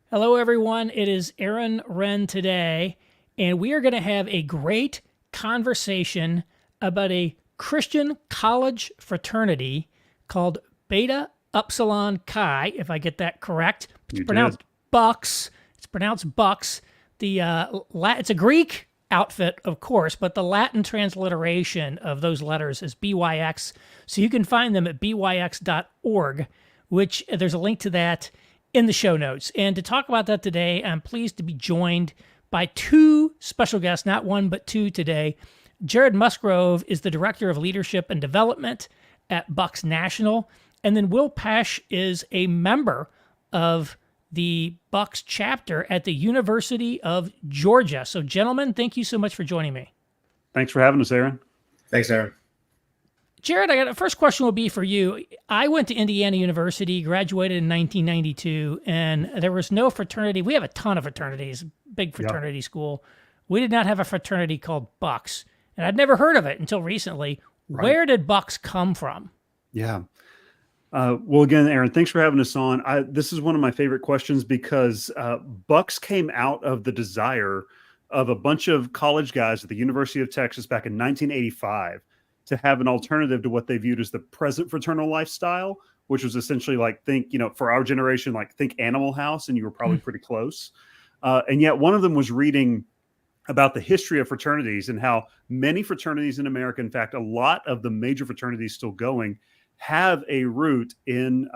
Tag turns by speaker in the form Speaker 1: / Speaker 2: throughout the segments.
Speaker 1: Hello, everyone. It is Aaron Wren today, and we are going to have a great conversation about a Christian college fraternity called Beta Upsilon Chi, if I get that correct. It's
Speaker 2: You did.
Speaker 1: pronounced Bucks. It's pronounced Bucks. It's a Greek outfit, of course, but the Latin transliteration of those letters is BYX. So you can find them at byx.org, which there's a link to that in the show notes. And to talk about that today, I'm pleased to be joined by two special guests, not one, but two today. Jared Musgrove is the Director of Leadership and Development at Bucks National. And then Will Pesch is a member of the Bucks chapter at the University of Georgia. So, gentlemen, thank you so much for joining me.
Speaker 2: Thanks for having us, Aaron.
Speaker 3: Thanks, Aaron.
Speaker 1: Jared, the first question will be for you. I went to Indiana University, graduated in 1992, and there was no fraternity. We have a ton of fraternities, big fraternity school. We did not have a fraternity called Bucks, and I'd never heard of it until recently. Right. Where did Bucks come from?
Speaker 2: Yeah. Well, again, Aaron, thanks for having us on. This is one of my favorite questions because Bucks came out of the desire of a bunch of college guys at the University of Texas back in 1985 to have an alternative to what they viewed as the present fraternal lifestyle, which was essentially like, for our generation, like think Animal House, and you were probably pretty close. And yet one of them was reading about the history of fraternities and how many fraternities in America, in fact, a lot of the major fraternities still going, have a root in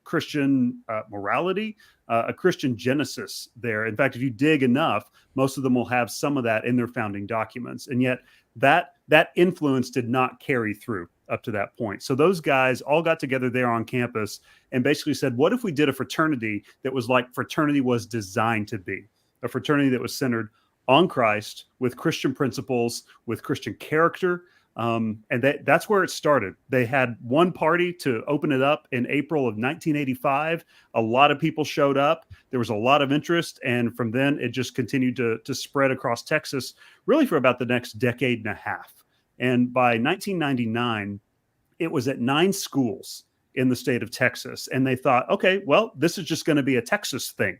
Speaker 2: Christian morality, a Christian genesis there. In fact, if you dig enough, most of them will have some of that in their founding documents. And yet that influence did not carry through up to that point. So those guys all got together there on campus and basically said, what if we did a fraternity that was like fraternity was designed to be? A fraternity that was centered on Christ, with Christian principles, with Christian character. And that's where it started. They had one party to open it up in April of 1985. A lot of people showed up. There was a lot of interest. And from then, it just continued to spread across Texas, really for about the next decade and a half. And by 1999, it was at 9 schools in the state of Texas. And they thought, okay, well, this is just going to be a Texas thing.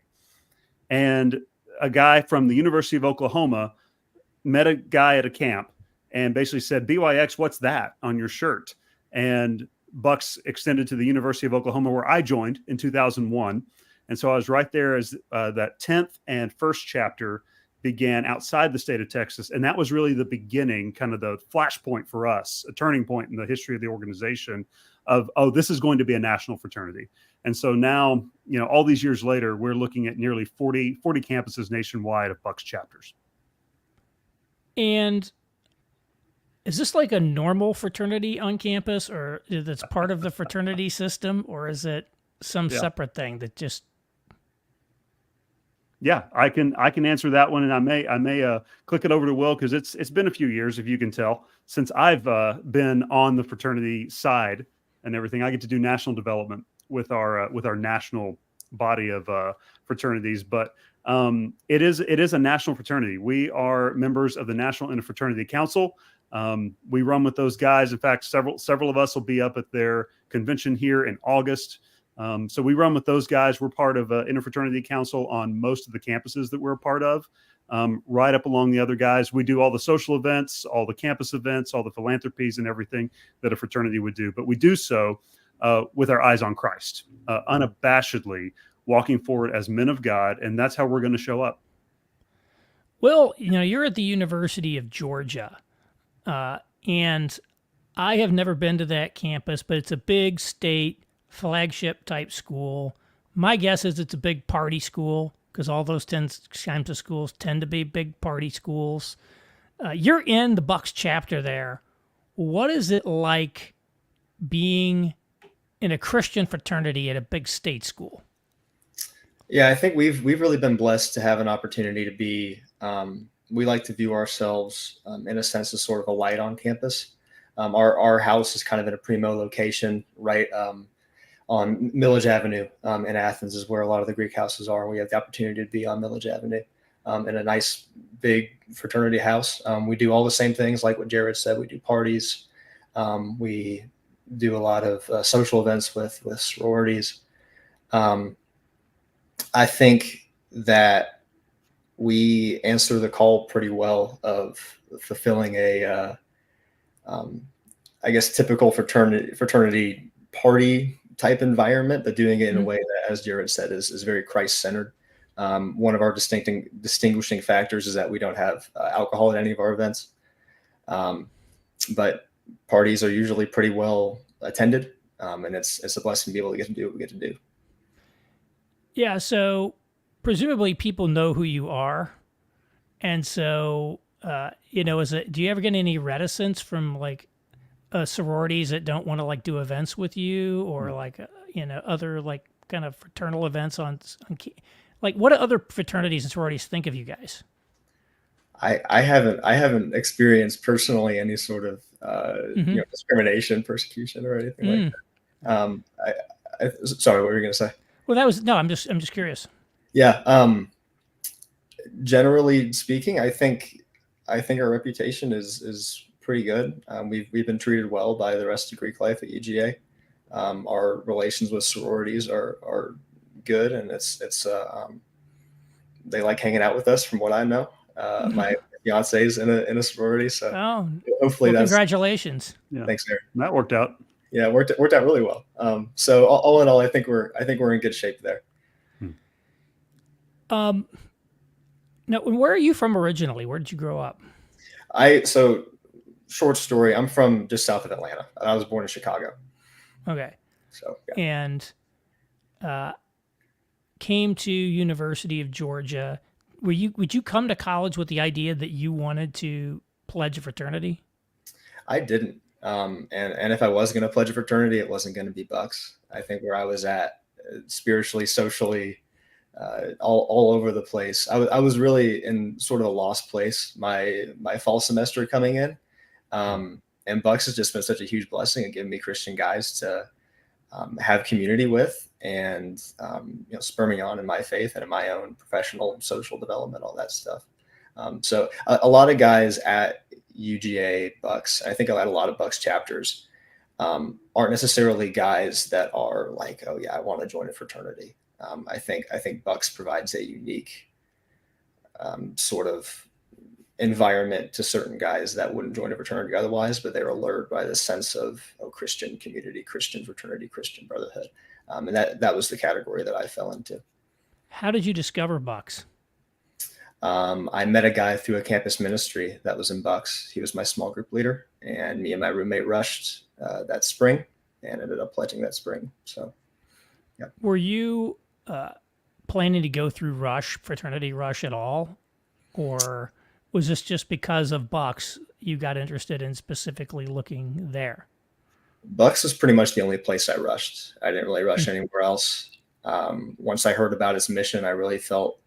Speaker 2: And a guy from the University of Oklahoma met a guy at a camp and basically said, BYX, what's that on your shirt? And Bucks extended to the University of Oklahoma, where I joined in 2001. And so I was right there as that 10th and first chapter began outside the state of Texas. And that was really the beginning, kind of the flashpoint for us, a turning point in the history of the organization of, oh, this is going to be a national fraternity. And so now, all these years later, we're looking at nearly 40 campuses nationwide of Bucks chapters.
Speaker 1: And is this like a normal fraternity on campus, or that's part of the fraternity system, or is it some separate thing that just?
Speaker 2: Yeah, I can answer that one, and I may click it over to Will, because it's been a few years, if you can tell, since I've been on the fraternity side and everything. I get to do national development with our national body of fraternities, but it is a national fraternity. We are members of the National Interfraternity Council. We run with those guys. In fact, several of us will be up at their convention here in August. So we run with those guys. We're part of Interfraternity Council on most of the campuses that we're a part of, right up along the other guys. We do all the social events, all the campus events, all the philanthropies and everything that a fraternity would do. But we do so with our eyes on Christ, unabashedly walking forward as men of God. And that's how we're going to show up.
Speaker 1: Well, you're at the University of Georgia. And I have never been to that campus, but it's a big state flagship type school. My guess is it's a big party school, because all those kinds of schools tend to be big party schools. You're in the Bucks chapter there. What is it like being in a Christian fraternity at a big state school?
Speaker 3: Yeah, I think we've really been blessed to have an opportunity to be. We like to view ourselves, in a sense, as sort of a light on campus. Our house is kind of in a primo location, right on Millage Avenue in Athens, is where a lot of the Greek houses are. We have the opportunity to be on Millage Avenue in a nice big fraternity house. We do all the same things, like what Jared said. We do parties. We do a lot of social events with sororities. I think that we answer the call pretty well of fulfilling a, I guess, typical fraternity party type environment, but doing it in a way that, as Jared said, is very Christ-centered. One of our distinguishing factors is that we don't have alcohol at any of our events. But parties are usually pretty well attended, and it's a blessing to be able to get to do what we get to do.
Speaker 1: Yeah, so presumably people know who you are, and so do you ever get any reticence from like sororities that don't want to like do events with you, or like other like kind of fraternal events on like what do other fraternities and sororities think of you guys?
Speaker 3: I haven't experienced personally any sort of discrimination, persecution, or anything like that. Sorry, what were you going to say?
Speaker 1: Well, I'm just curious.
Speaker 3: Yeah. Generally speaking, I think our reputation is pretty good. We've been treated well by the rest of Greek life at UGA. Our relations with sororities are good, and it's they like hanging out with us, from what I know. My fiance's in a sorority, so hopefully
Speaker 1: congratulations.
Speaker 2: Yeah.
Speaker 3: Thanks, Aaron.
Speaker 2: That worked out.
Speaker 3: Yeah, it worked out really well. So all in all, I think we're in good shape there.
Speaker 1: Now, where are you from originally? Where did you grow up?
Speaker 3: So short story, I'm from just south of Atlanta. I was born in Chicago.
Speaker 1: Okay.
Speaker 3: So yeah.
Speaker 1: And came to University of Georgia. Would you come to college with the idea that you wanted to pledge a fraternity?
Speaker 3: I didn't. And if I was going to pledge a fraternity, it wasn't going to be BYX. I think where I was at spiritually, socially, all over the place. I was really in sort of a lost place my fall semester coming in. And BYX has just been such a huge blessing and giving me Christian guys to have community with, and spur me on in my faith and in my own professional, social development, all that stuff. So a lot of guys at UGA BYX, I think at a lot of BYX chapters, aren't necessarily guys that are like, oh yeah, I want to join a fraternity. I think BYX provides a unique sort of environment to certain guys that wouldn't join a fraternity otherwise, but they're allured by the sense of Christian community, Christian fraternity, Christian brotherhood. And that was the category that I fell into.
Speaker 1: How did you discover BYX?
Speaker 3: I met a guy through a campus ministry that was in BYX. He was my small group leader, and me and my roommate rushed that spring and ended up pledging that spring. So, yeah.
Speaker 1: Were you planning to go through fraternity rush at all? Or was this just because of BYX you got interested in specifically looking there?
Speaker 3: BYX is pretty much the only place I rushed. I didn't really rush anywhere else. Once I heard about its mission, I really felt,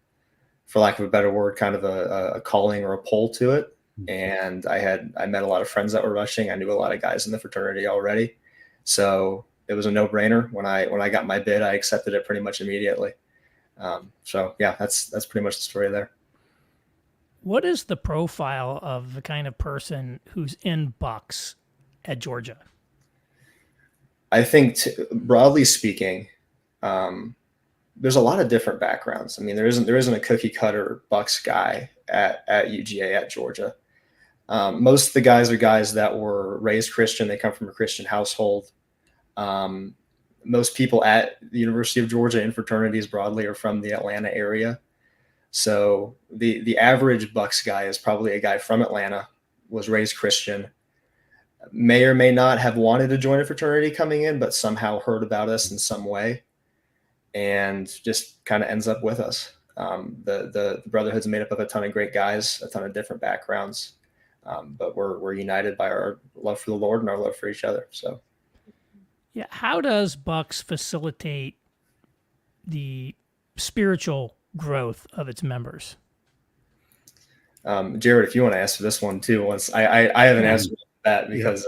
Speaker 3: for lack of a better word, kind of a calling or a pull to it. And I met a lot of friends that were rushing. I knew a lot of guys in the fraternity already. So it was a no-brainer. When I got my bid, I accepted it pretty much immediately. So yeah, that's pretty much the story there.
Speaker 1: What is the profile of the kind of person who's in BYX at Georgia?
Speaker 3: I think broadly speaking, there's a lot of different backgrounds. I mean, there isn't a cookie cutter BYX guy at UGA at Georgia. Most of the guys are guys that were raised Christian. They come from a Christian household. Most people at the University of Georgia in fraternities broadly are from the Atlanta area. So the average BYX guy is probably a guy from Atlanta, was raised Christian, may or may not have wanted to join a fraternity coming in, but somehow heard about us in some way and just kind of ends up with us. The Brotherhood's made up of a ton of great guys, a ton of different backgrounds, but we're united by our love for the Lord and our love for each other. So,
Speaker 1: yeah, how does BYX facilitate the spiritual growth of its members?
Speaker 3: Jared, if you want to answer this one too, once I haven't answered that because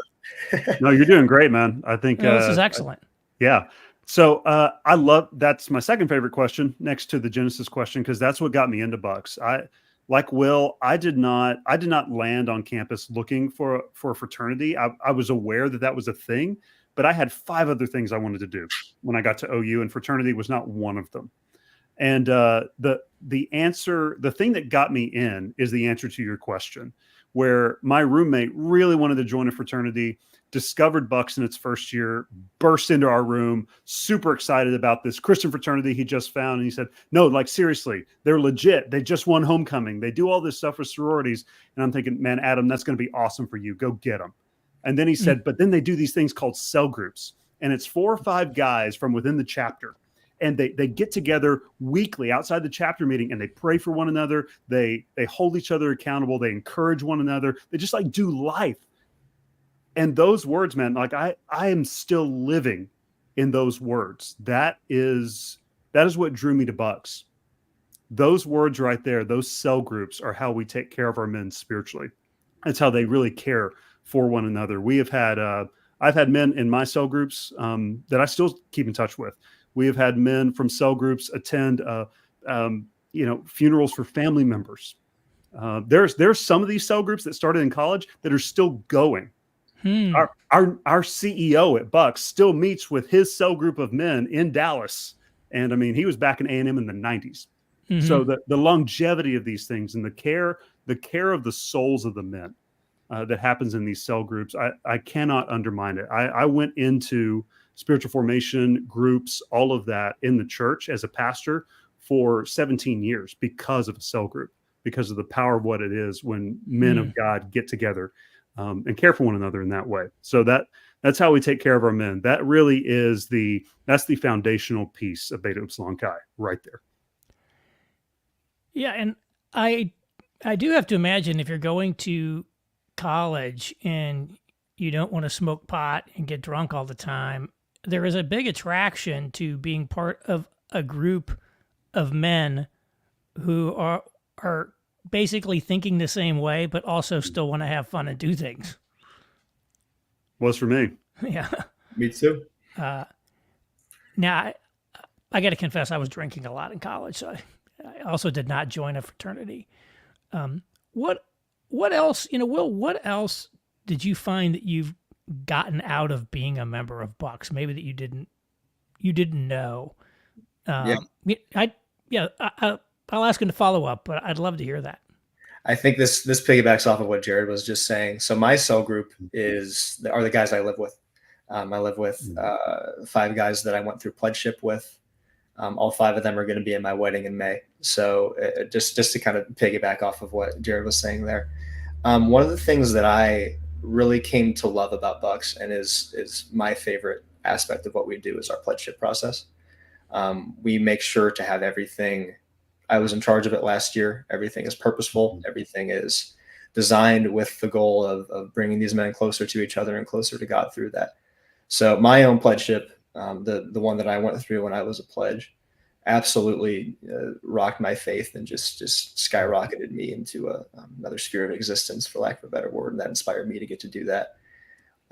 Speaker 2: no, you're doing great, man. I think
Speaker 1: this is excellent.
Speaker 2: Yeah. So I love, that's my second favorite question next to the Genesis question, because that's what got me into BYX. Like Will, I did not land on campus looking for a fraternity. I was aware that was a thing, but I had 5 other things I wanted to do when I got to OU, and fraternity was not one of them. And the thing that got me in is the answer to your question, where my roommate really wanted to join a fraternity, discovered Bucks in its first year, burst into our room, super excited about this Christian fraternity he just found. And he said, no, like seriously, they're legit. They just won homecoming. They do all this stuff with sororities. And I'm thinking, man, Adam, that's going to be awesome for you. Go get them. And then he said, but then they do these things called cell groups. And it's 4 or 5 guys from within the chapter. And they get together weekly outside the chapter meeting, and they pray for one another. They hold each other accountable. They encourage one another. They just like do life. And those words, man, like I am still living in those words. That is what drew me to Bucks. Those words right there, those cell groups are how we take care of our men spiritually. That's how they really care for one another. We have had, I've had men in my cell groups that I still keep in touch with. We have had men from cell groups attend, funerals for family members. There's some of these cell groups that started in college that are still going. Our CEO at Bucks still meets with his cell group of men in Dallas, and I mean he was back in A&M in the 90s. Mm-hmm. So the longevity of these things and the care of the souls of the men that happens in these cell groups, I cannot undermine it. I went into spiritual formation groups, all of that in the church as a pastor for 17 years because of a cell group, because of the power of what it is when men of God get together and care for one another in that way. So that's how we take care of our men. That really is that's the foundational piece of Beta Upsilon Chi right there.
Speaker 1: Yeah. And I do have to imagine if you're going to college and you don't want to smoke pot and get drunk all the time, there is a big attraction to being part of a group of men who are basically thinking the same way, but also still want to have fun and do things.
Speaker 2: Was for me.
Speaker 1: Yeah.
Speaker 3: Me too.
Speaker 1: Now, I got to confess, I was drinking a lot in college, so I also did not join a fraternity. What else, Will, what else did you find that you've gotten out of being a member of Bucks? Maybe that you didn't know. I'll ask him to follow up, but I'd love to hear that.
Speaker 3: I think this piggybacks off of what Jared was just saying. So my cell group are the guys I live with. I live with 5 guys that I went through pledgeship with. All 5 of them are going to be at my wedding in May. So just to kind of piggyback off of what Jared was saying there. One of the things that I really came to love about Bucks and is my favorite aspect of what we do is our pledgeship process. We make sure to have everything. I was in charge of it last year. Everything is purposeful. Everything is designed with the goal of bringing these men closer to each other and closer to God through that. So my own pledgeship, the one that I went through when I was a pledge, absolutely rocked my faith and just skyrocketed me into another sphere of existence, for lack of a better word. And that inspired me to get to do that.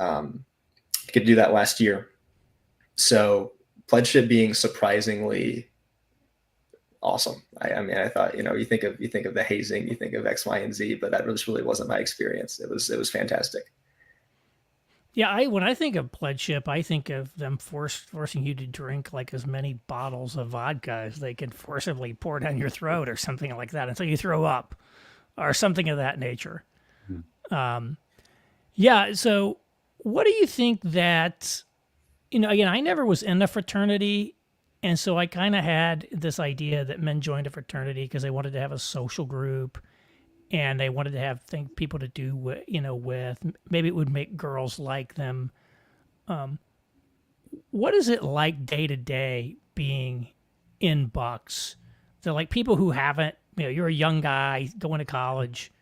Speaker 3: Last year. So pledgeship being surprisingly awesome. I mean, I thought, you think of the hazing, you think of X, Y, and Z, but that really wasn't my experience. It was fantastic.
Speaker 1: Yeah, when I think of pledgeship, I think of them forcing you to drink like as many bottles of vodka as they can forcibly pour down your throat or something like that until you throw up or something of that nature. Yeah, so what do you think that, again, I never was in a fraternity, and so I kind of had this idea that men joined a fraternity because they wanted to have a social group and they wanted to have people to do with. Maybe it would make girls like them. What is it like day to day being in Bucks? So like people who haven't, you're a young guy going to college,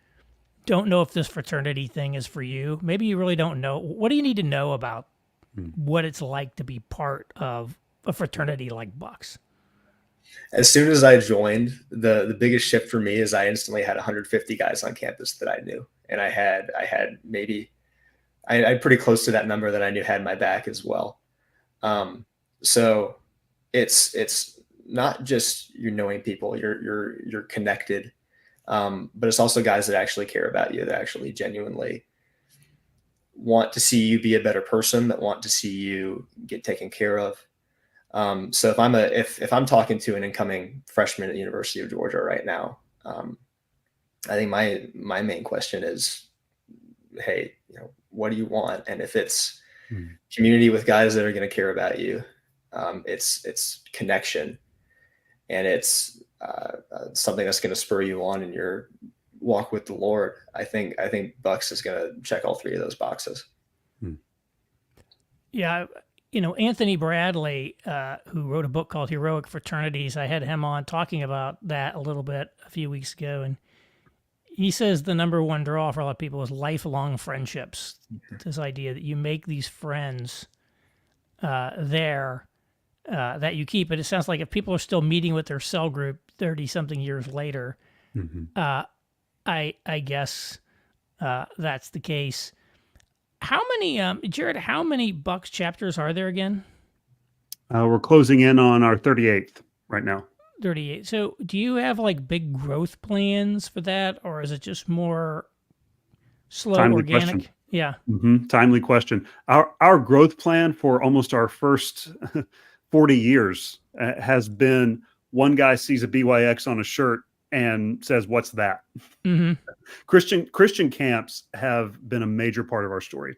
Speaker 1: don't know if this fraternity thing is for you. Maybe you really don't know. What do you need to know about what it's like to be part of a fraternity like Bucks?
Speaker 3: As soon as I joined, the biggest shift for me is I instantly had 150 guys on campus that I knew, and I had maybe I pretty close to that number that I knew had my back as well. So it's not just you knowing people, you're connected, but it's also guys that actually care about you, that actually genuinely want to see you be a better person, that want to see you get taken care of. So if I'm talking to an incoming freshman at the University of Georgia right now, I think my main question is, hey, what do you want? And if it's community with guys that are going to care about you, it's connection, and it's something that's going to spur you on in your walk with the Lord. I think BYX is going to check all three of those boxes.
Speaker 1: Yeah. Anthony Bradley, who wrote a book called Heroic Fraternities, I had him on talking about that a little bit a few weeks ago. And he says the number one draw for a lot of people is lifelong friendships. This idea that you make these friends there that you keep. But it sounds like if people are still meeting with their cell group 30-something years later, I guess that's the case. How many, Jared, how many BYX chapters are there again?
Speaker 2: We're closing in on our 38th right now.
Speaker 1: 38. So do you have like big growth plans for that, or is it just more slow,
Speaker 2: Timely
Speaker 1: organic?
Speaker 2: question.
Speaker 1: Yeah.
Speaker 2: Timely question. Our growth plan for almost our first 40 years has been one guy sees a BYX on a shirt and says, "What's that?" Christian camps have been a major part of our story,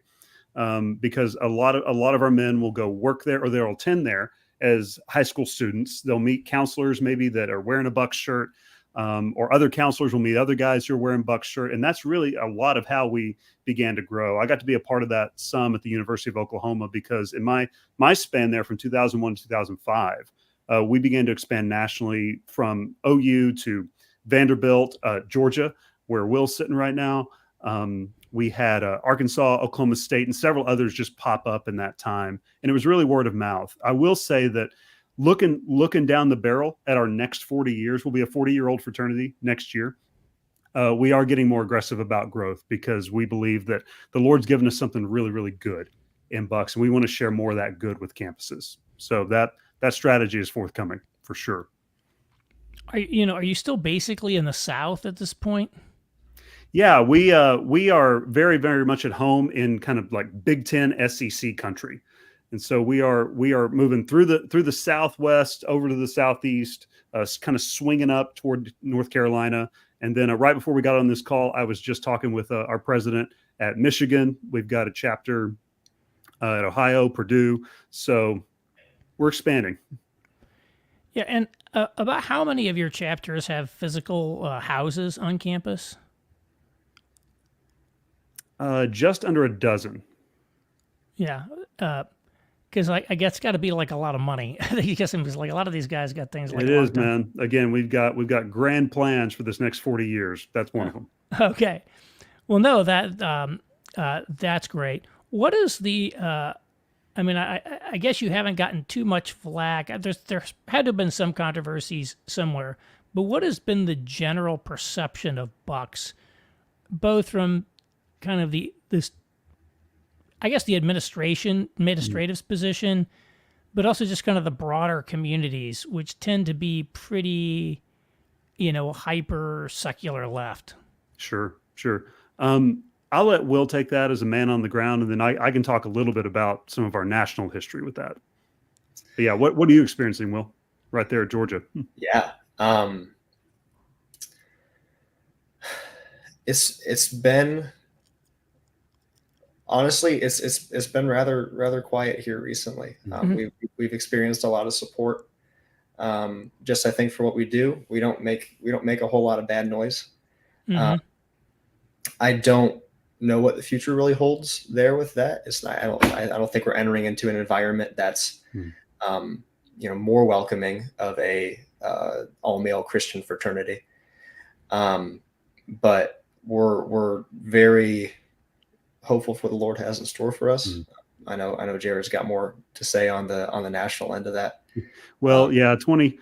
Speaker 2: because a lot of our men will go work there, or they'll attend there as high school students. They'll meet counselors maybe that are wearing a BYX shirt, or other counselors will meet other guys who are wearing BYX shirt, and that's really a lot of how we began to grow. I got to be a part of that some at the University of Oklahoma, because in my span there from 2001 to 2005, we began to expand nationally from OU to Vanderbilt, Georgia, where Will's sitting right now. We had Arkansas, Oklahoma State, and several others just pop up in that time. And it was really word of mouth. I will say that looking down the barrel at our next 40 years, we'll be a 40-year-old fraternity next year. We are getting more aggressive about growth, because we believe that the Lord's given us something really, really good in BYX, and we want to share more of that good with campuses. So that strategy is forthcoming for sure.
Speaker 1: Are you still basically in the South at this point?
Speaker 2: Yeah, we are very, very much at home in kind of like Big Ten SEC country, and so we are moving through the Southwest over to the Southeast, kind of swinging up toward North Carolina, and then right before we got on this call, I was just talking with our president at Michigan. We've got a chapter at Ohio, Purdue, so we're expanding.
Speaker 1: Yeah, and about how many of your chapters have physical houses on campus?
Speaker 2: Just under a dozen.
Speaker 1: Yeah, because I guess it's got to be like a lot of money. I guess it's like a lot of these guys got things like
Speaker 2: it is, man. Again, we've got grand plans for this next 40 years. That's one of them.
Speaker 1: Okay, well, no, that's great. What is the? I mean, I guess you haven't gotten too much flack. There had to have been some controversies somewhere, but what has been the general perception of BYX, both from kind of the administrative position, but also just kind of the broader communities, which tend to be pretty, hyper secular left.
Speaker 2: Sure. I'll let Will take that as a man on the ground, and then I can talk a little bit about some of our national history with that. But yeah, what are you experiencing, Will, right there at Georgia?
Speaker 3: Yeah. It's been, honestly, it's been rather quiet here recently. We've experienced a lot of support. Just I think for what we do, we don't make a whole lot of bad noise. I don't know what the future really holds there with that. It's not. I don't think we're entering into an environment that's more welcoming of a all male Christian fraternity. But we're very hopeful for what the Lord has in store for us. I know Jared's got more to say on the national end of that.
Speaker 2: Well, yeah, 20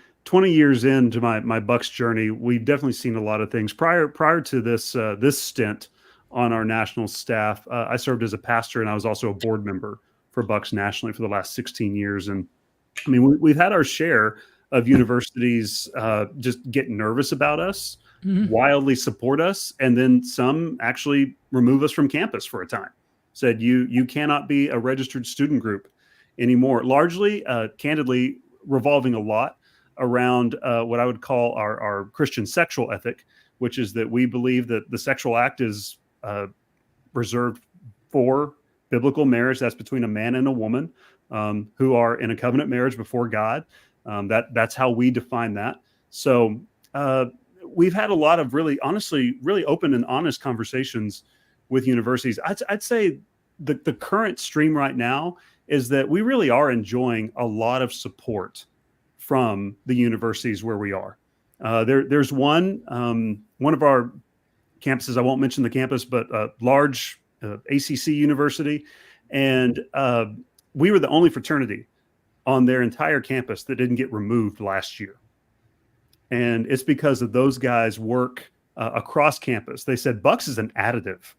Speaker 2: years into my BYX journey, we've definitely seen a lot of things. Prior to this stint on our national staff, I served as a pastor, and I was also a board member for BYX nationally for the last 16 years. And I mean, we've had our share of universities just get nervous about us, wildly support us, and then some actually remove us from campus for a time. Said you cannot be a registered student group anymore. Largely, candidly, revolving a lot around what I would call our Christian sexual ethic, which is that we believe that the sexual act is reserved for biblical marriage. That's between a man and a woman who are in a covenant marriage before God. That's how we define that. So we've had a lot of really open and honest conversations with universities. I'd say the current stream right now is that we really are enjoying a lot of support from the universities where we are. There's one of our campuses, I won't mention the campus, but a large ACC university. And we were the only fraternity on their entire campus that didn't get removed last year. And it's because of those guys' work across campus. They said BYX is an additive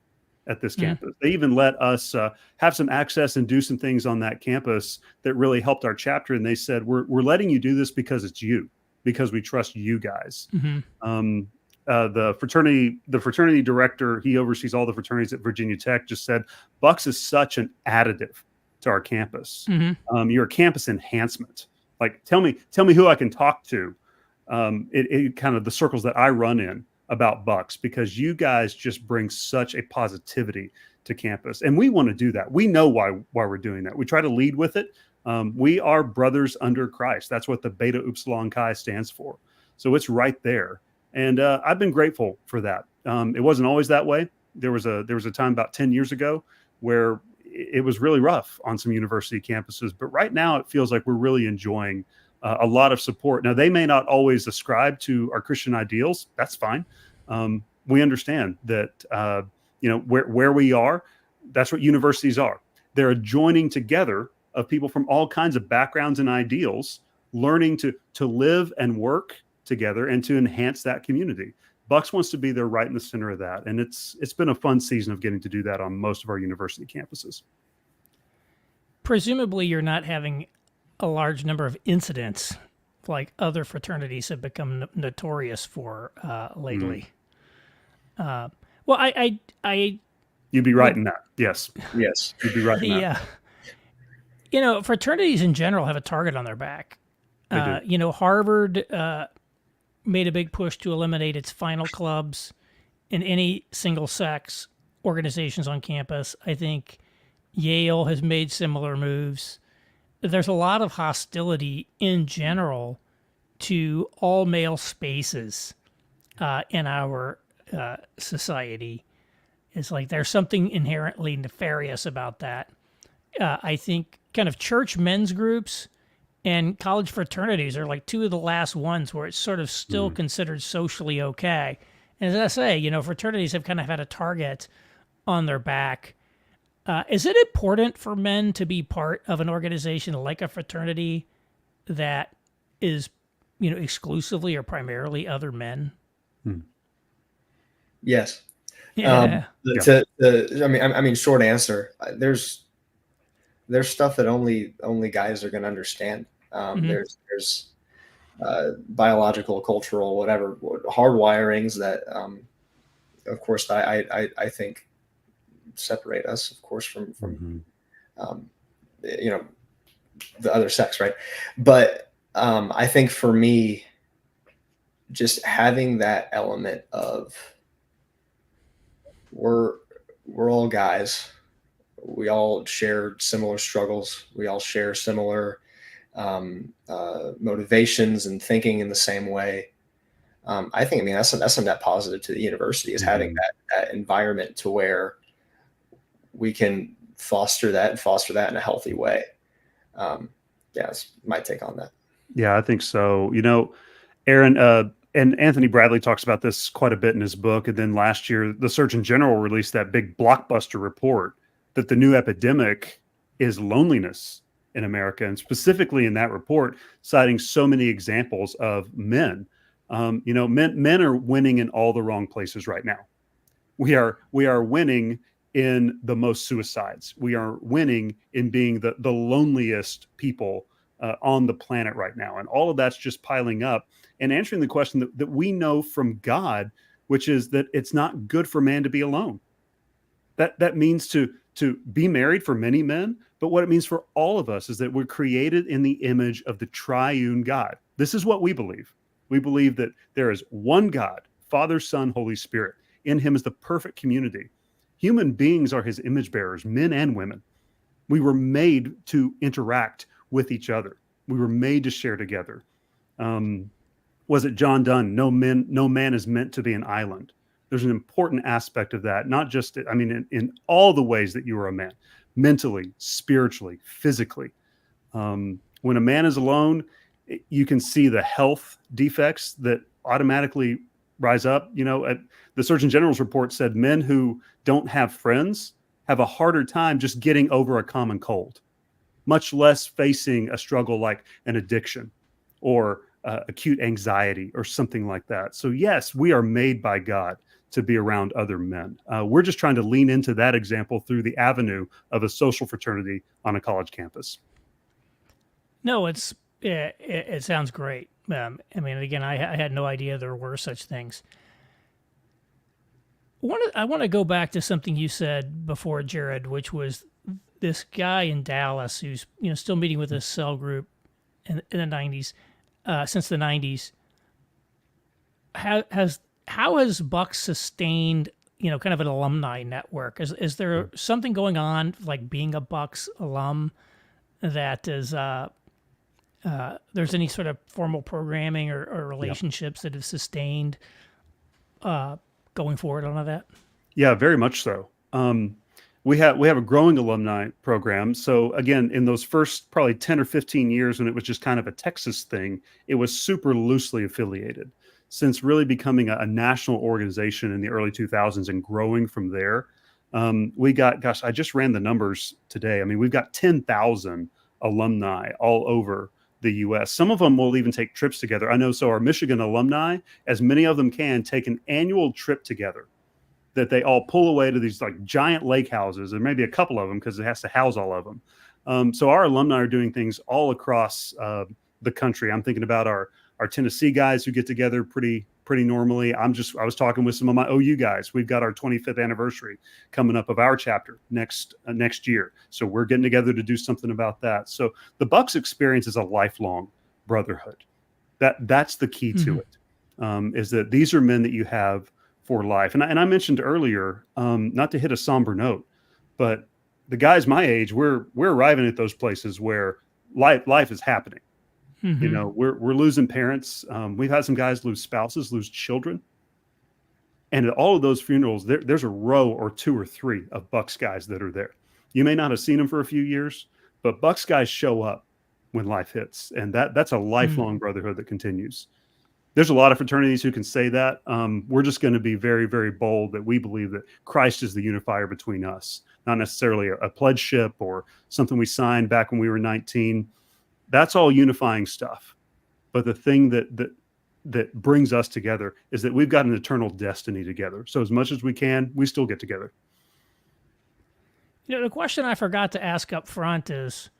Speaker 2: at this campus. They even let us have some access and do some things on that campus that really helped our chapter. And they said, we're letting you do this because it's you, because we trust you guys. The fraternity director, he oversees all the fraternities at Virginia Tech, just said, BYX is such an additive to our campus. You're a campus enhancement. Like, tell me who I can talk to. It kind of the circles that I run in about BYX, because you guys just bring such a positivity to campus. And we want to do that. We know why we're doing that. We try to lead with it. We are brothers under Christ. That's what the Beta Upsilon Chi stands for. So it's right there. And I've been grateful for that. It wasn't always that way. There was a time about 10 years ago where it was really rough on some university campuses. But right now it feels like we're really enjoying a lot of support. Now, they may not always ascribe to our Christian ideals. That's fine. We understand that, where we are, that's what universities are. They're a joining together of people from all kinds of backgrounds and ideals, learning to live and work together and to enhance that community. BYX wants to be there right in the center of that. And it's been a fun season of getting to do that on most of our university campuses.
Speaker 1: Presumably you're not having a large number of incidents like other fraternities have become notorious for lately. Well,
Speaker 2: you'd be right in that. Yes. You'd be right in that.
Speaker 1: Fraternities in general have a target on their back. Harvard made a big push to eliminate its final clubs in any single-sex organizations on campus. I think Yale has made similar moves. There's a lot of hostility in general to all-male spaces in our society. It's like there's something inherently nefarious about that. I think kind of church men's groups and college fraternities are like two of the last ones where it's sort of still considered socially okay. And as I say, fraternities have kind of had a target on their back. Is it important for men to be part of an organization like a fraternity that is, exclusively or primarily other men?
Speaker 3: Yes.
Speaker 1: Yeah.
Speaker 3: Short answer. There's stuff that only guys are going to understand. There's biological, cultural, whatever hardwirings that, of course, I think separate us, of course, from the other sex, right? But I think for me, just having that element of we're all guys, we all share similar struggles, we all share similar motivations and thinking in the same way. I think that's a net positive to the university, is having that environment to where we can foster that in a healthy way. That's my take on that.
Speaker 2: Yeah, I think so. Aaron, and Anthony Bradley talks about this quite a bit in his book. And then last year, the Surgeon General released that big blockbuster report that the new epidemic is loneliness in America. And specifically in that report, citing so many examples of men. Men are winning in all the wrong places right now. We are winning in the most suicides. We are winning in being the loneliest people on the planet right now. And all of that's just piling up and answering the question that we know from God, which is that it's not good for man to be alone. That means to be married for many men, But what it means for all of us is that we're created in the image of the triune God. This is what we believe. We believe that there is one God, Father, Son, Holy Spirit. In him is the perfect community. Human beings are his image bearers, men and women. We were made to interact with each other. We were made to share together. Was it John Donne? No man is meant to be an island. There's an important aspect of that, not just, in all the ways that you are a man, mentally, spiritually, physically. When a man is alone, you can see the health defects that automatically rise up. The Surgeon General's report said men who don't have friends have a harder time just getting over a common cold, much less facing a struggle like an addiction or acute anxiety or something like that. So yes, we are made by God to be around other men. We're just trying to lean into that example through the avenue of a social fraternity on a college campus.
Speaker 1: No, it sounds great. Again, I had no idea there were such things. I want to go back to something you said before, Jared, which was this guy in Dallas who's still meeting with his cell group in the 90s, since the 90s. How has Bucks sustained kind of an alumni network? Is there something going on, like being a Bucks alum, that is there's any sort of formal programming or relationships that have sustained going forward on all that?
Speaker 2: Yeah, very much so. We have a growing alumni program. So again, in those first probably 10 or 15 years when it was just kind of a Texas thing, it was super loosely affiliated. Since really becoming a national organization in the early 2000s and growing from there, we got, I just ran the numbers today. We've got 10,000 alumni all over the U.S. Some of them will even take trips together. I know. So our Michigan alumni, as many of them can, take an annual trip together that they all pull away to these like giant lake houses, and maybe a couple of them because it has to house all of them. So our alumni are doing things all across the country. I'm thinking about our Tennessee guys who get together pretty normally. I was talking with some of my OU guys. We've got our 25th anniversary coming up of our chapter next year. So we're getting together to do something about that. So the Bucks experience is a lifelong brotherhood. That's the key to it, is that these are men that you have for life. And I mentioned earlier, not to hit a somber note, but the guys my age, we're arriving at those places where life is happening.
Speaker 1: Mm-hmm.
Speaker 2: We're losing parents. We've had some guys lose spouses, lose children. And at all of those funerals, there's a row or two or three of Bucks guys that are there. You may not have seen them for a few years, but Bucks guys show up when life hits. And that's a lifelong brotherhood that continues. There's a lot of fraternities who can say that. We're just going to be very, very bold that we believe that Christ is the unifier between us, not necessarily a pledgeship or something we signed back when we were 19. That's all unifying stuff. But the thing that brings us together is that we've got an eternal destiny together. So as much as we can, we still get together.
Speaker 1: The question I forgot to ask up front is,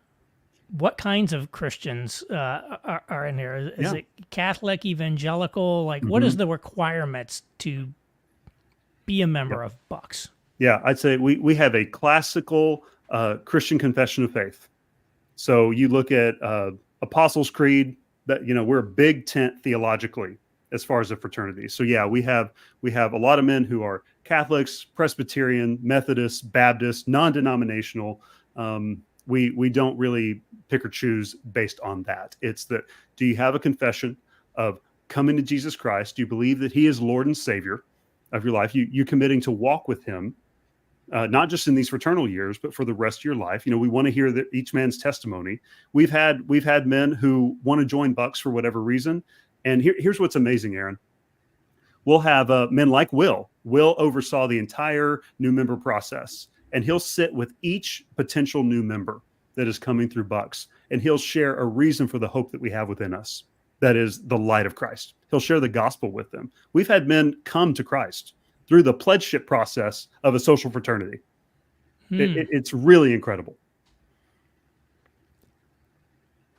Speaker 1: what kinds of Christians are in there? Is it Catholic, evangelical? Like, what is the requirements to be a member of Bucks?
Speaker 2: Yeah, I'd say we have a classical Christian confession of faith. So you look at Apostles' Creed, that we're a big tent theologically as far as a fraternity. So yeah, we have a lot of men who are Catholics, Presbyterian, Methodist, Baptist, non-denominational. We don't really pick or choose based on that. It's that, do you have a confession of coming to Jesus Christ? Do you believe that he is Lord and Savior of your life? You're committing to walk with him, not just in these fraternal years, but for the rest of your life. We want to hear that each man's testimony. We've had men who want to join Bucks for whatever reason. And here's what's amazing, Aaron. We'll have men like Will. Will oversaw the entire new member process, and he'll sit with each potential new member that is coming through Bucks, and he'll share a reason for the hope that we have within us. That is the light of Christ. He'll share the gospel with them. We've had men come to Christ through the pledgeship process of a social fraternity. It's really incredible.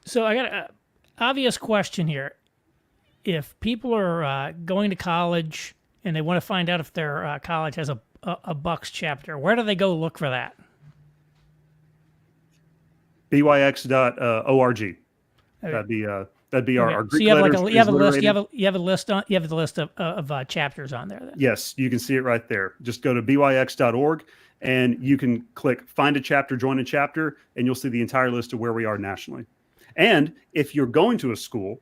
Speaker 2: So
Speaker 1: I got an obvious question here. If people are going to college and they want to find out if their college has a Bucks chapter, where do they go look for that?
Speaker 2: BYX.org.
Speaker 1: Okay.
Speaker 2: That'd be our
Speaker 1: So
Speaker 2: Greek
Speaker 1: you have like
Speaker 2: letters.
Speaker 1: you have a list. You have a list on. You have the list of chapters on there. Then.
Speaker 2: Yes, you can see it right there. Just go to byx.org and you can click find a chapter, join a chapter, and you'll see the entire list of where we are nationally. And if you're going to a school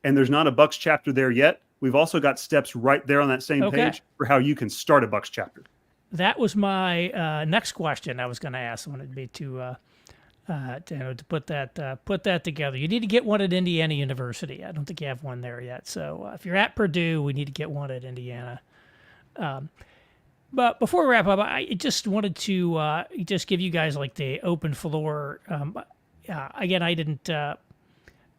Speaker 2: and there's not a Bucks chapter there yet, we've also got steps right there on that same page for how you can start a Bucks chapter.
Speaker 1: That was my next question I was going to ask. I wanted me to put that together. You need to get one at Indiana University. I don't think you have one there yet. So if you're at Purdue, we need to get one at Indiana. But before we wrap up, I just wanted to just give you guys like the open floor. Again, I didn't.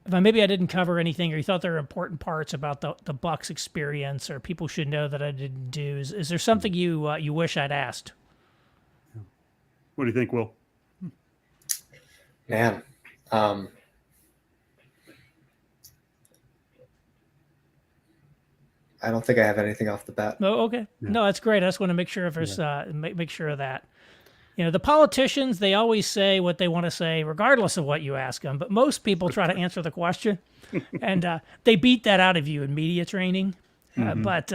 Speaker 1: Maybe I didn't cover anything, or you thought there were important parts about the Bucks experience, or people should know that I didn't do. Is there something you wish I'd asked?
Speaker 2: What do you think, Will?
Speaker 3: Man, I don't think I have anything off the bat.
Speaker 1: Oh, okay. Yeah. No, that's great. I just want to make sure if there's make sure of that. You know, the politicians, they always say what they want to say, regardless of what you ask them. But most people try to answer the question, and they beat that out of you in media training. But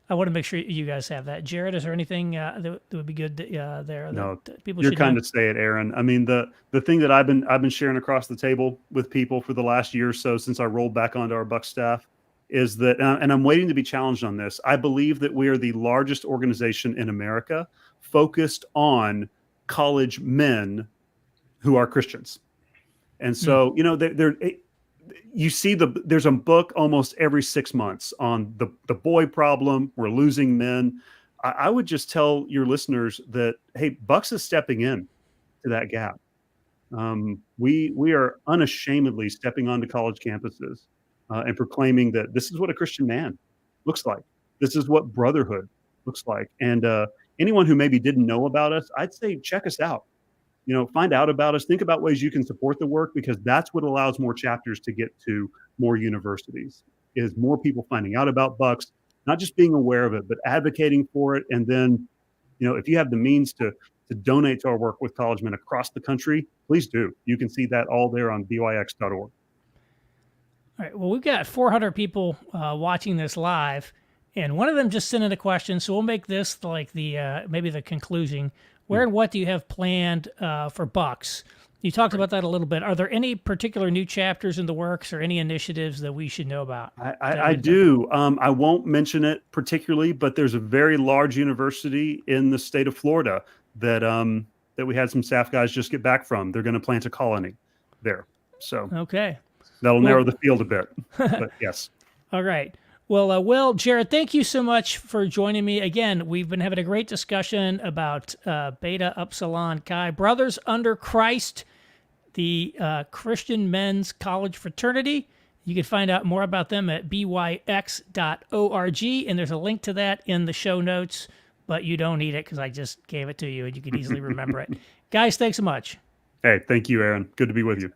Speaker 1: I want to make sure you guys have that. Jared, is there anything that would be good there?
Speaker 2: No,
Speaker 1: that people
Speaker 2: you're
Speaker 1: should
Speaker 2: kind
Speaker 1: know?
Speaker 2: of say it, Aaron. I mean, the thing that I've been sharing across the table with people for the last year or so since I rolled back onto our Buck staff is that, and I'm waiting to be challenged on this. I believe that we are the largest organization in America focused on college men who are Christians. And so, you know, you see there's a book almost every 6 months on the boy problem. We're losing men. I would just tell your listeners that, hey, Bucks is stepping in to that gap. We are unashamedly stepping onto college campuses and proclaiming that this is what a Christian man looks like. This is what brotherhood looks like. And anyone who maybe didn't know about us, I'd say check us out. You know, find out about us. Think about ways you can support the work, because that's what allows more chapters to get to more universities, is more people finding out about Bucks, not just being aware of it, but advocating for it. And then, you know, if you have the means to donate to our work with college men across the country, please do. You can see that all there on byx.org.
Speaker 1: All right. Well, we've got 400 people watching this live, and one of them just sent in a question. So we'll make this like the maybe the conclusion. Where and what do you have planned for Bucks? You talked about that a little bit. Are there any particular new chapters in the works or any initiatives that we should know about?
Speaker 2: I do. I won't mention it particularly, but there's a very large university in the state of Florida that we had some staff guys just get back from. They're going to plant a colony there. So
Speaker 1: okay.
Speaker 2: That'll narrow the field a bit, but yes.
Speaker 1: All right. Well, Will, Jared, thank you so much for joining me. Again, we've been having a great discussion about Beta Upsilon Chi, Brothers Under Christ, the Christian Men's College Fraternity. You can find out more about them at byx.org, and there's a link to that in the show notes, but you don't need it because I just gave it to you, and you can easily remember it. Guys, thanks so much.
Speaker 2: Hey, thank you, Aaron. Good to be with you.